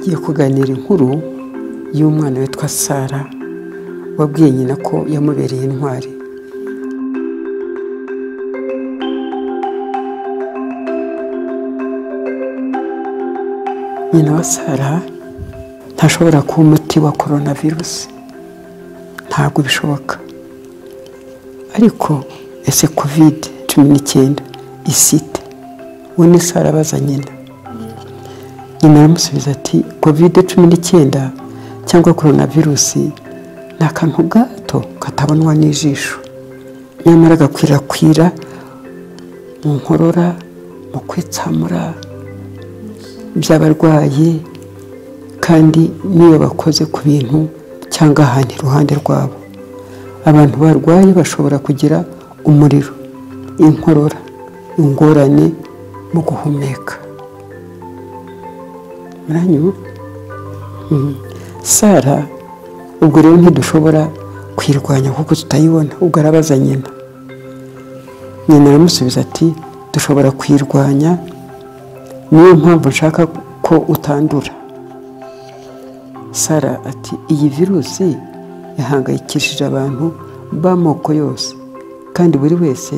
tugiye kuganira inkuru y'umwana witwa Sara wabwiye nyina ko yamubereye intwari. Nyina wa Sara ntashobora kuba umuti wa coronavirus, ntabwo bishoboka. Ariko ese COVID-19 isite? We ni Sara abaza nyina. Nyina aramusubiza ati COVID-19 cyangwa coronavirus ni akantu gato katabonwa n'ijisho, nyamara gakwirakwira mu nkorora, mu kwitsamura by'abarwayi, kandi niyo bakoze ku bintu cyangwa ahantu iruhande rwabo. Abantu barwaye bashobora kugira umuriro, inkorora, ingorane mu guhumeka. Sara ubwo rero ntidushobora kwirwanya kuko tutayibona, ubwo arabaza nyina. Nyina aramusubiza ati dushobora kwirwanya, niyo mpamvu nshaka ko utandura. Sara ati iyi virusi yahangayikishije abantu b'amoko yose, kandi buri wese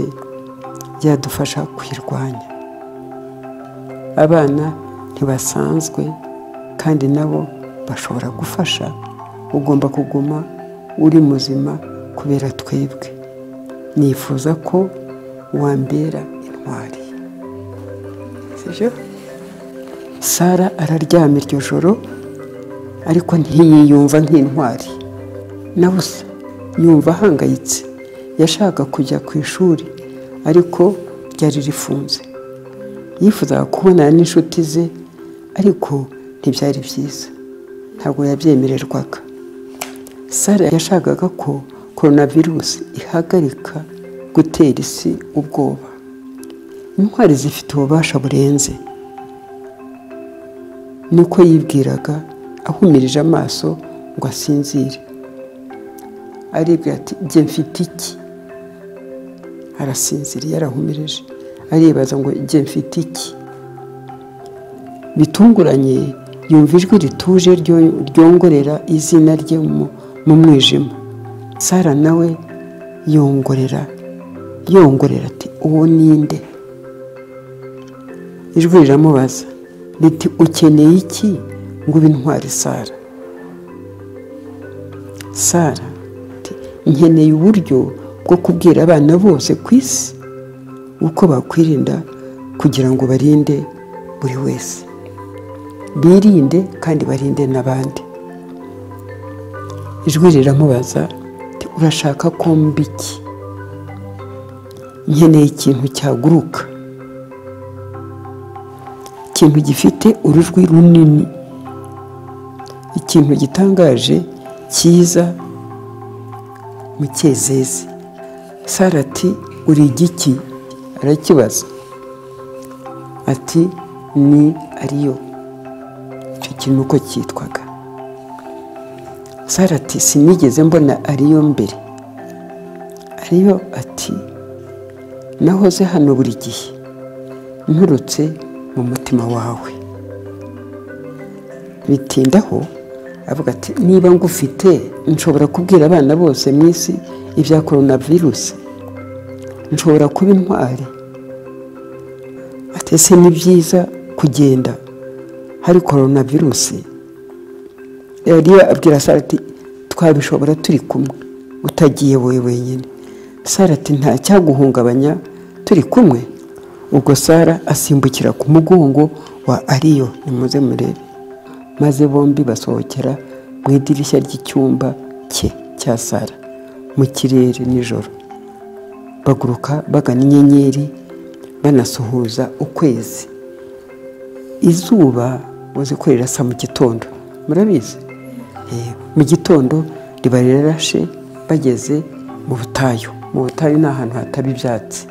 yadufasha kwirwanya. Abana ntibasanzwe kandi nabo bashobora gufasha. Ugomba kuguma uri muzima kubera twebwe. Nifuza ko wambera intwari. Sibyo? Sara araryama iryo joro, ariko ntiyiyumva nk'intwari na busa. Yumva ahangayitse. Yashaka kujya ku ishuri ariko ryari rifunze. Yifuzaga kubonana n'inshuti ze, ariko ntibyari byiza, ntabwo yabyemererwaga. Sara yashakaga ko coronavirus ihagarika gutera isi ubwoba. Intwari zifite ububasha burenze, niko yibwiraga ahumirije amaso ngo asinzire. Aribwira ati jye mfite iki? Arasinziriye yarahumirije, aribaza ngo jye mfite iki? Bitunguranye yumva ijwi rituje ryongorera izina rye mu mwijima. Sara nawe yongorera ati uwo ninde? Ijwi riramubaza riti ukeneye iki ngo ube intwari Sara? Sara ati nkeneye uburyo bwo kubwira abana bose ku isi uko bakwirinda kugira ngo barinde buri wese, birinde kandi barinde n'abandi. Ijwi riramubaza ati urashaka ko mba iki? Nkeneye ikintu cyaguruka, ikintu gifite urujwi runini, ikintu gitangaje cyiza mu cyezezi. Sara ati uri igiki? Arakibaza ati ni Ariyo. Icyo kintu uko cyitwaga. Sara ati sinigeze mbona Ariyo mbere. Ariyo ati nahoze hano buri gihe, nturutse mu mutima wawe. Bitindaho avuga ati niba ngufite nshobora kubwira abana bose mu isi ibya coronavirus, nshobora kuba intwari. Ati ese ni byiza kugenda hari coronavirus? Ariyo abwira Sara ati twabishobora turi kumwe, utagiye wowe wenyine. Sara ati nta cyaguhungabanya turi kumwe. Ubwo Sara asimbukira ku mugongo wa Ariyo, nimuze murebe, maze bombi basohokera mu idirishya ry'icyumba cye cya Sara mu kirere nijoro. Baguruka bagana inyenyeri, banasuhuza ukwezi. Izuba uzi ko rirasa mu gitondo, murabizi? Mu gitondo riba rirashe. Bageze mu butayu. Mu butayu ni ahantu hataba ibyatsi,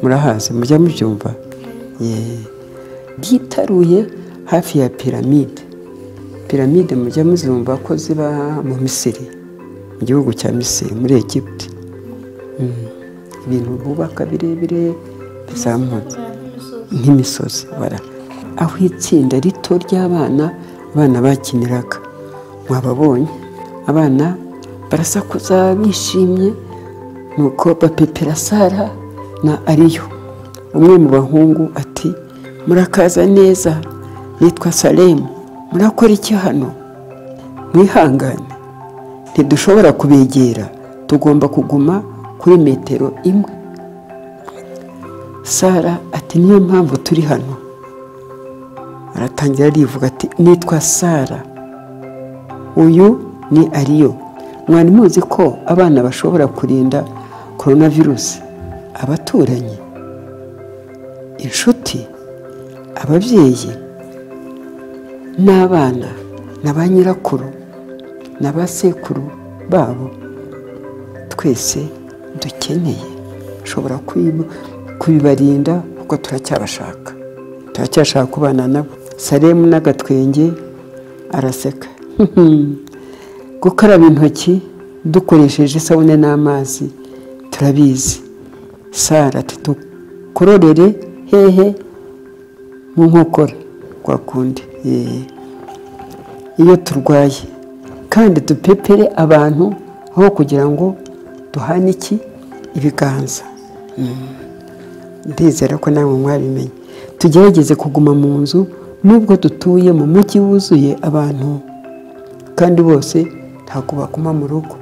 murahazi, mujya mubyumva? Byitaruye hafi ya piramide. Piramide mujya muzumva ko ziba mu Misiri, mu gihugu cya Misiri, muri Egiputa. Ibintu bubaka birebire bizamutse nk'imisozi. Aho itsinda rito ry'abana abana bakiniraga mwababonye abana barasakuza bishimye nuko bapepera Sara na Ariyo. Umwe mu bahungu ati murakaza neza, nitwa Salemu, murakora iki hano? Mwihangane, ntidushobora kubegera, tugomba kuguma kuri metero imwe. Sara ati niyo mpamvu turi hano. Aratangira arivuga ati nitwa Sara, uyu ni Ariyo. Mwari muzi ko abana bashobora kurinda coronavirus? Abaturanyi, inshuti, ababyeyi n'abana na ba nyirakuru na ba sekuru babo, twese dukeneye ushobora kubibarinda kuko turacyashaka kubana nabo. Salemu n'agatwenge araseka. Gukaraba intoki dukoresheje isabune n'amazi turabizi. Sara ati tukororere hehe? Mu nkokora kwa kundi iyo turwaye, kandi dupepere abantu aho kugira ngo duhane ibiganza. Ndizera ko namwe mwabimenye. Tugerageze kuguma mu nzu nubwo dutuye mu mujyi wuzuye abantu, kandi bose ntabwo bakuma mu rugo.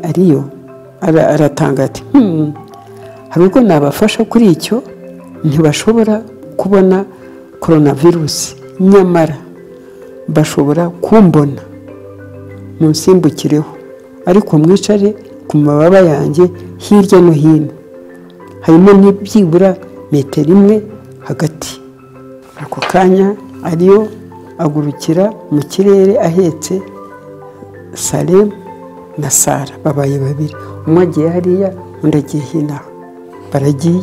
Ariyo aratanga ati hari ubwo nabafasha kuri icyo, ntibashobora kubona coronavirus, nyamara bashobora kumbona munsimbukireho, ariko mwicare ku mababa yanjye hirya no hino, harimo n'ibyibura metero imwe hagati. Ako kanya Ariyo agurukira mu kirere ahetse Salemu na Sara, babaye babiri. Umwe agiye hariya, undi agiye hino. Baragiye,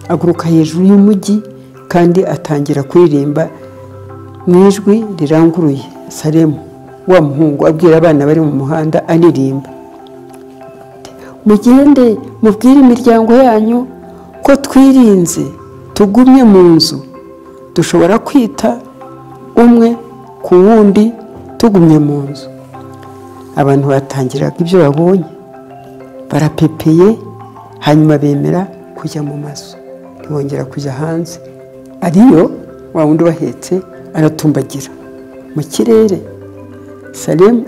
aguruka hejuru y'umujyi kandi atangira kuririmba mu ijwi riranguruye. Salemu wa muhungu abwira abana bari mu muhanda aririmba, mugende mubwire imiryango yanyu ko twirinze, tugumye mu nzu, dushobora kwita umwe ku wundi tugumye mu nzu. Abantu batangiraga ibyo babonye, barapepeye, hanyuma bemera kujya mu mazu, ntibongera kujya hanze. Ariyo wa wundi bahetse aratumbagira mu kirere. Salemu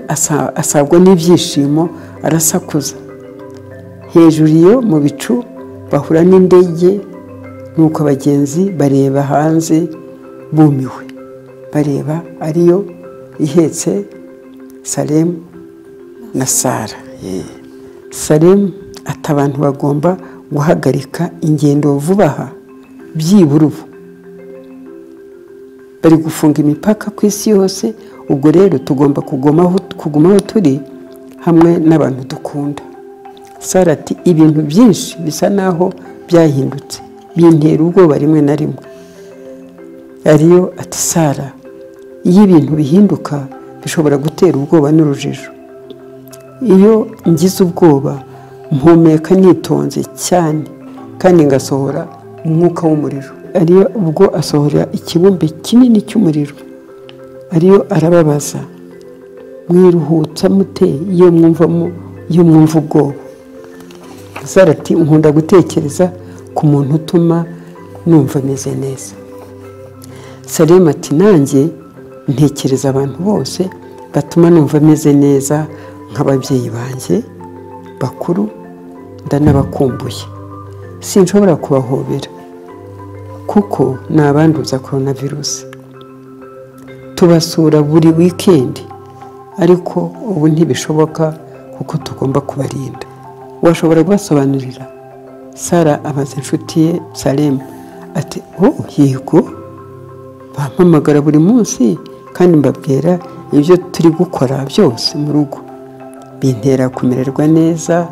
asabwa n'ibyishimo, arasakuza. Hejuru iyo mu bicu bahura n'indege, nuko abagenzi bareba hanze bumiwe, bareba Ariyo ihetse Salemu na Sara. Salemu ati abantu bagomba guhagarika ingendo vuba aha, byibura ubu bari gufunga imipaka ku isi yose. Ubwo rero tugomba kugumaho turi hamwe n'abantu dukunda. Sara ati ibintu byinshi bisa naho byahindutse, bintera ubwoba rimwe na rimwe. Ariyo ati Sara, iyo ibintu bihinduka bishobora gutera ubwoba n'urujijo. Iyo ngize ubwoba mpumeka nitonze cyane kandi ngasohora umwuka w'umuriro. Ariyo ubwo asohora ikibumbe kinini cy'umuriro. Ariyo arababaza, mwiruhutsa mute iyo mwumva ubwoba? Sara ati nkunda gutekereza ku muntu utuma numva meze neza. Salemu ati nanjye ntekereza abantu bose batuma numva meze neza, nk'ababyeyi banjye bakuru ndanabakumbuye. Sinshobora kubahobera kuko nabanduza coronavirus. Tubasura buri weekend, ariko ubu ntibishoboka kuko tugomba kubarinda. Washobora kubasobanurira? Sara abaza inshuti ye Salemu ati yego, bampamagara buri munsi kandi mbabwira ibyo turi gukora byose mu rugo, bintera kumererwa neza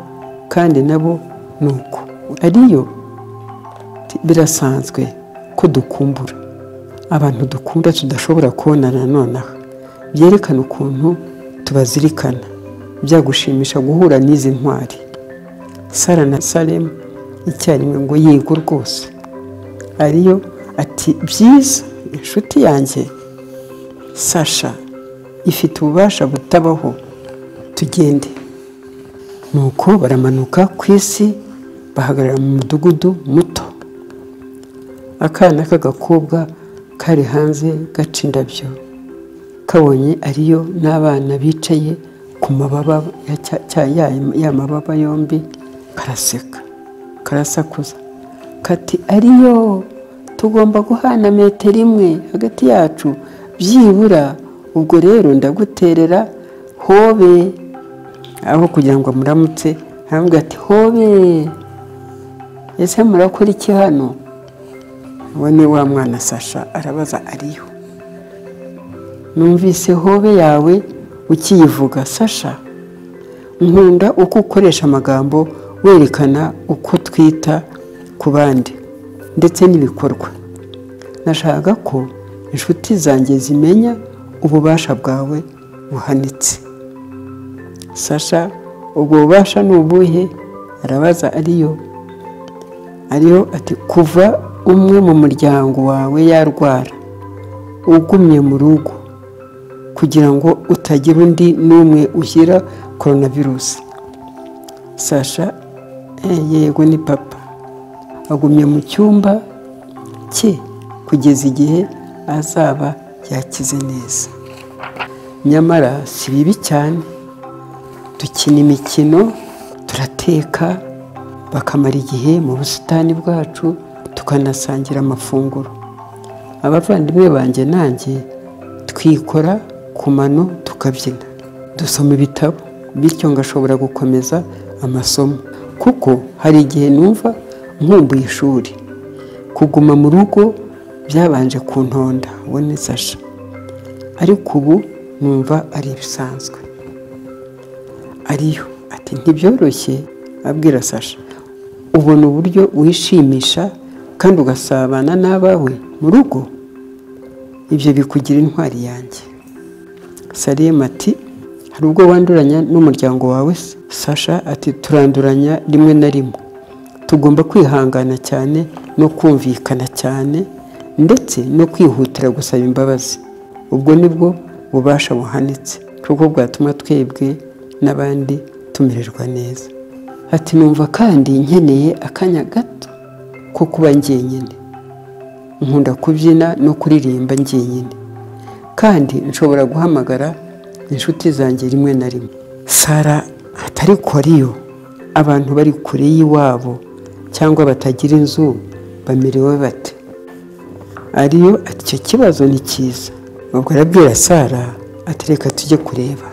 kandi nabo nuko. Ariyo birasanzwe ko dukumbura abantu dukunda tudashobora kubonana nonaha, byerekana ukuntu tubazirikana. Byagushimisha guhura n'izi ntwari. Sara na Salemu icyarimwe ngo yego rwose. Ariyo ati byiza inshuti yanjye. Sasha ifite ububasha butabaho, tugende. Nuko baramanuka ku isi, bahagarara mu mudugudu muto. Akana k'agakobwa kari hanze gaca indabyo, kabonye ariyo n'abana bicaye ku mababa ya mababa yombi, karaseka, karasakuza kati ariyo, tugomba guhana metero imwe hagati yacu byibura, ubwo rero ndaguterera hobe. Aho kugira ngo muramutse aravuga ati hobe, ese murakora iki hano? Uwo ni wa mwana Sasha arabaza ariyo. Numvise hobe yawe ukiyivuga Sasha, nkunda uko ukoresha amagambo werekana uko twita ku bandi ndetse n'ibikorwa. Nashaka ko inshuti zanjye zimenya ububasha bwawe buhanitse. Sasha, ubwo bubasha ni ubuhe? Arabaza ariyo. Ariyo ati kuva umwe mu muryango wawe yarwara, ugumye mu rugo kugira ngo utagira undi n'umwe ushyira coronavirus. Sasha, yego ni papa. Agumye mu cyumba cye kugeza igihe azaba yakize neza. Nyamara si bibi cyane, dukina imikino, turateka, bakamara igihe mu busitani bwacu, tukanasangira amafunguro. Abavandimwe banjye nanjye twikora ku mano tukabyina, dusoma ibitabo, bityo ngashobora gukomeza amasomo, kuko hari igihe numva nkumbuye ishuri. Kuguma mu rugo byabanje kuntonda, uwo ni Sasha, ariko ubu numva ari ibisanzwe. Ariyo ati ntibyoroshye, abwira Sasha, ubona uburyo wishimisha kandi ugasabana n'abawe mu rugo, ibyo bikugira intwari yanjye. Salem ati hari ubwo wanduranya n'umuryango wawe? Sasha ati turanduranya rimwe na rimwe, tugomba kwihangana cyane no kumvikana cyane ndetse no kwihutira gusaba imbabazi. Ubwo nibwo bubasha buhanitse kuko bwatuma twebwe n'abandi tumererwa neza. Ati numva kandi nkeneye akanya gato ko kuba njyenyine. Nkunda kubyina no kuririmba njyenyine, kandi nshobora guhamagara inshuti zanjye rimwe na rimwe. Sara atari ko ariyo, abantu bari kure y'iwabo cyangwa batagira inzu bamerewe bate? Ariyo ati icyo kibazo ni cyiza. Ubwo arabwira Sara ati reka tujye kureba.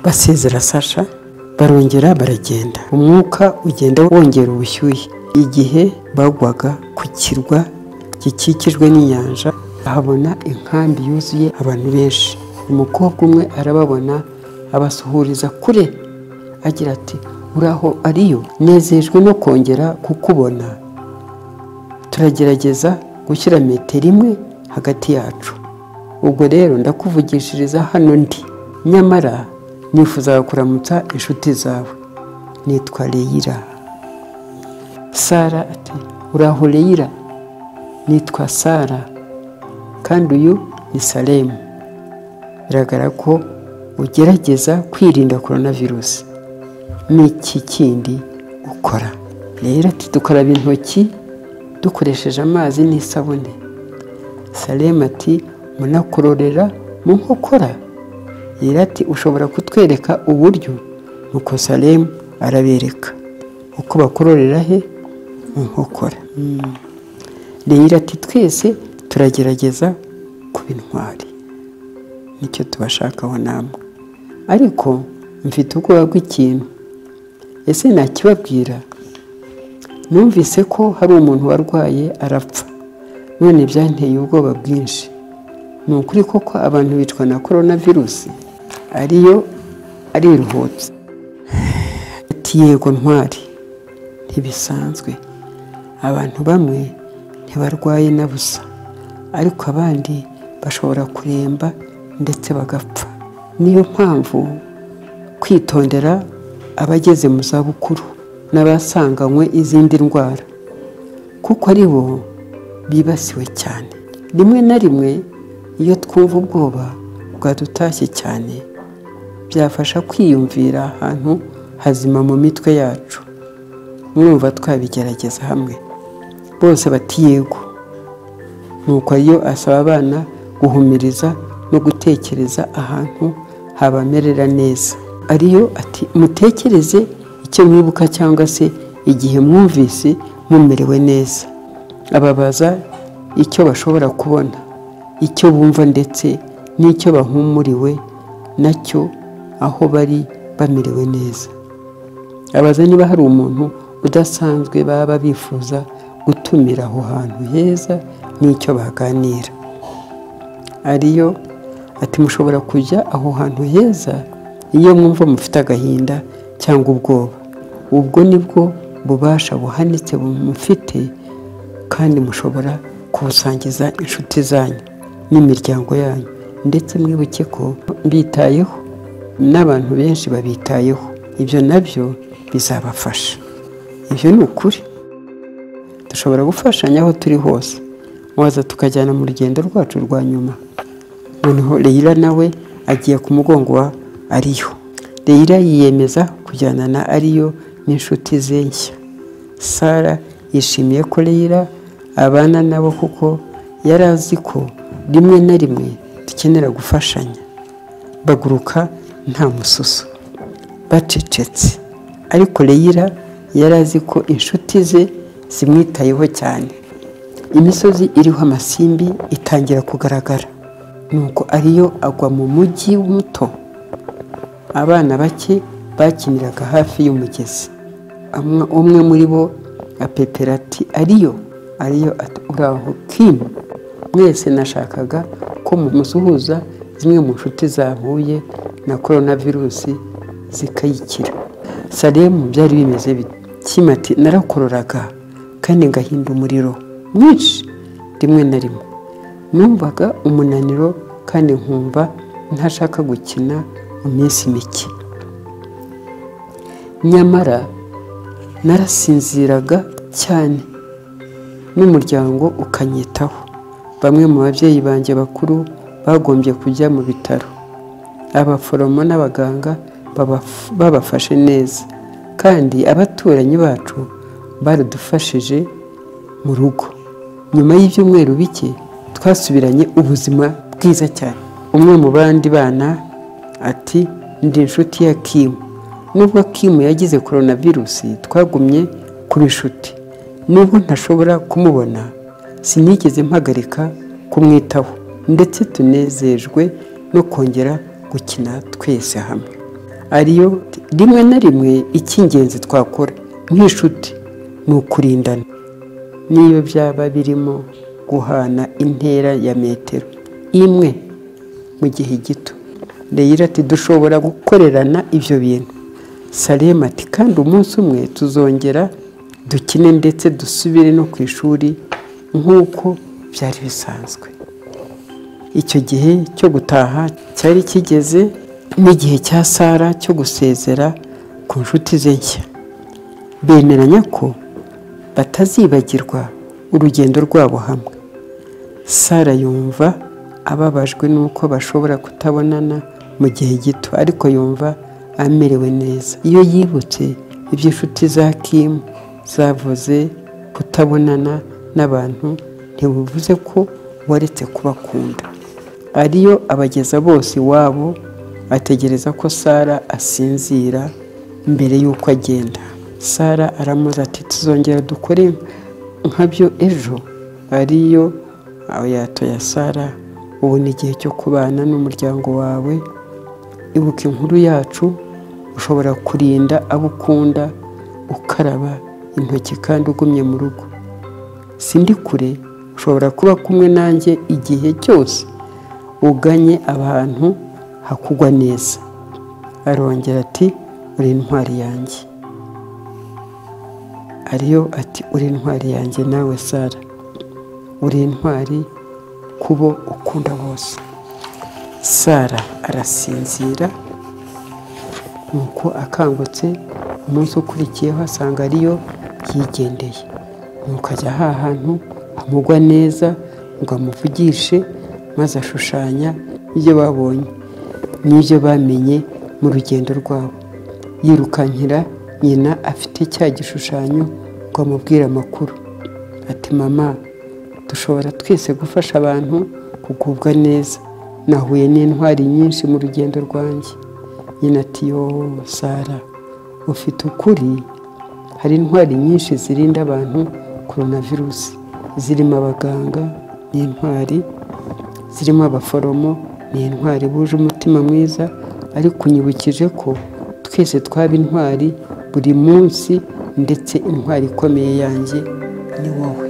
Basezera Sasha, barongera baragenda. Umwuka ugenda wongera ubushyuhe. Igihe bagwaga ku kirwa gikikijwe n'inyanja, ahabona inkambi yuzuye abantu benshi. Umukobwa umwe arababona, abasuhuriza kure, agira ati uraho ariyo, nezejwe no kongera kukubona. Turagerageza gushyira metero imwe hagati yacu. Ubwo rero ndakuvugishiriza hano ndi, nyamara nifuza kuramutsa inshuti zawe. Nitwa Leila. Sara ati uraho Leila? Nitwa Sara, kandi uyu ni Salem. Biragaragara ko ugerageza kwirinda coronavirus. N'iki kindi ukora? Leila ati dukaraba intoki dukoresheje amazi n'isabune. Salem ati munakororera mu nkokora. Leila ati ushobora kutwereka uburyo? Nuko Salem arabereka uko bakororera he? Mu nkokora. Leila ati twese turagerageza kuba intwari, nicyo tubashakaho namwe, ariko mfite ubwoba bw'ikintu. Ese nakibabwira? Numvise ko hari umuntu warwaye arapfa, none byanteye ubwoba bwinshi. Ni ukuri koko abantu bicwa na coronavirus? Ariyo ariruhutse ati yego ntwari, ntibisanzwe. Abantu bamwe ntibarwaye na busa, ariko abandi bashobora kuremba ndetse bagapfa. Niyo mpamvu kwitondera abageze mu zabukuru n'abasanganywe izindi ndwara, kuko ari bo bibasiwe cyane. Rimwe na rimwe iyo twumva ubwoba bwadutashye cyane byafasha kwiyumvira ahantu hazima mu mitwe yacu. Mwumva twabigerageza hamwe. Bose bati yego. Nuko iyo asaba abana guhumiriza no gutekereza ahantu habamerera neza. Ariyo ati mutekereze icyo mwibuka cyangwa se igihe mwumvise mumerewe neza. Ababaza icyo bashobora kubona, icyo bumva ndetse n'icyo bahumuriwe nacyo aho bari bamerewe neza. Abaza niba hari umuntu udasanzwe baba bifuza gutumira aho hantu heza n'icyo baganira. Ariyo ati mushobora kujya aho hantu heza iyo mwumva mufite agahinda cyangwa ubwoba. Ubwo nibwo bubasha buhanitse mufite, kandi mushobora kubusangiza inshuti zanyu n'imiryango yanyu. Ndetse mwibuke ko mbitayeho n'abantu benshi babitayeho. Ibyo nabyo bizabafasha. Ibyo ni ukuri. Dushobora gufashanya aho turi hose. Mwaza tukajyana mu rugendo rwacu rwa nyuma. Noneho Leyila nawe agiye ku mugongo wa Ariyo. Leyila yiyemeza kujyana na Ariyo n'inshuti ze nshya. Sara yishimiye ko Leyila abana nabo kuko yari azi ko rimwe na rimwe dukenera gufashanya. Baguruka nta mususu, bacecetse. Ariko Leyila yari azi ko inshuti ze zimwitayeho cyane. Imisozi iriho amasimbi itangira kugaragara. Nuko Ariyo agwa mu mujyi muto. Abana bake bakiniraga hafi y'umugezi. Umwe muri bo apepera ati Ariyo. Ariyo ati uraho Kim. Mwese nashakaga ko mumusuhuza zimwe mu nshuti zahuye na coronavirus zikayikira. Salemu byari bimeze bite? Kim ati narakororaga kandi ngahinda umuriro mwinshi rimwe na rimwe. Numvaga umunaniro kandi nkumva ntashaka gukina mu minsi mike. Nyamara narasinziraga cyane n'umuryango ukanyitaho. Bamwe mu babyeyi banjye bakuru bagombye kujya mu bitaro. Abaforomo n'abaganga babafashe neza, kandi abaturanyi bacu baradufashije mu rugo. Nyuma y'ibyumweru bike twasubiranye ubuzima bwiza cyane. Umwe mu bandi bana ati ndi inshuti ya Kim. Nubwo Kim yagize coronavirus twagumye kuba inshuti. Nubwo ntashobora kumubona sinigeze mpagarika kumwitaho, ndetse tunezejwe no kongera gukina twese hamwe. Ariyo rimwe na rimwe icy'ingenzi twakora nk'inshuti ni ukurindana, niyo byaba birimo guhana intera ya metero imwe mu gihe gito. Leyila ati dushobora gukorerana ibyo bintu. Salemu ati kandi umunsi umwe tuzongera dukine ndetse dusubire no ku ishuri nk'uko byari bisanzwe. Icyo gihe cyo gutaha cyari kigeze, n'igihe cya Sara cyo gusezera ku nshuti ze nshya. Bemeranya ko batazibagirwa urugendo rwabo hamwe. Sara yumva ababajwe nuko bashobora kutabonana mu gihe gito, ariko yumva amerewe neza. Iyo yibutse iby'inshuti za Kim zavuze, kutabonana n'abantu ntibivuze ko waretse kubakunda. Ariyo abageza bose iwabo, ategereza ko Sara asinzira mbere y'uko agenda. Sara aramuza ati tuzongera dukore nkabyo ejo. Ariyo yatoya Sara, ubu ni igihe cyo kubana n'umuryango wawe. Ibuka inkuru yacu, ushobora kurinda abo ukunda, ukaraba intoki kandi ugumye mu rugo. Sindi kure, ushobora kuba kumwe nanjye igihe cyose uganye abantu hakugwa neza. Arongera ati uri intwari yanjye. Ariyo ati uri intwari yanjye nawe Sara. Uri intwari kubo ukunda bose. Sara arasinzira. Nuko akangutse umunsi ukurikiyeho asanga Ariyo yigendeye. Nuko ajya ahantu hamugwa neza ngo amuvugishe, maze ashushanya ibyo babonye n'ibyo bamenye mu rugendo rwabo. Yirukankira nyina afite cya gishushanyo ngo amubwire amakuru. Ati mama, dushobora twese gufasha abantu kugubwa neza. Nahuye n'intwari nyinshi mu rugendo rwanjye. Nyina ati yo Sara, ufite ukuri. Hari intwari nyinshi zirinda abantu coronavirus. Zirimo abaganga n'intwari, zirimo abaforomo n'intwari buje umutima mwiza, ariko unyibukije ko twese twaba intwari buri munsi, ndetse intwari ikomeye yanjye ni wowe.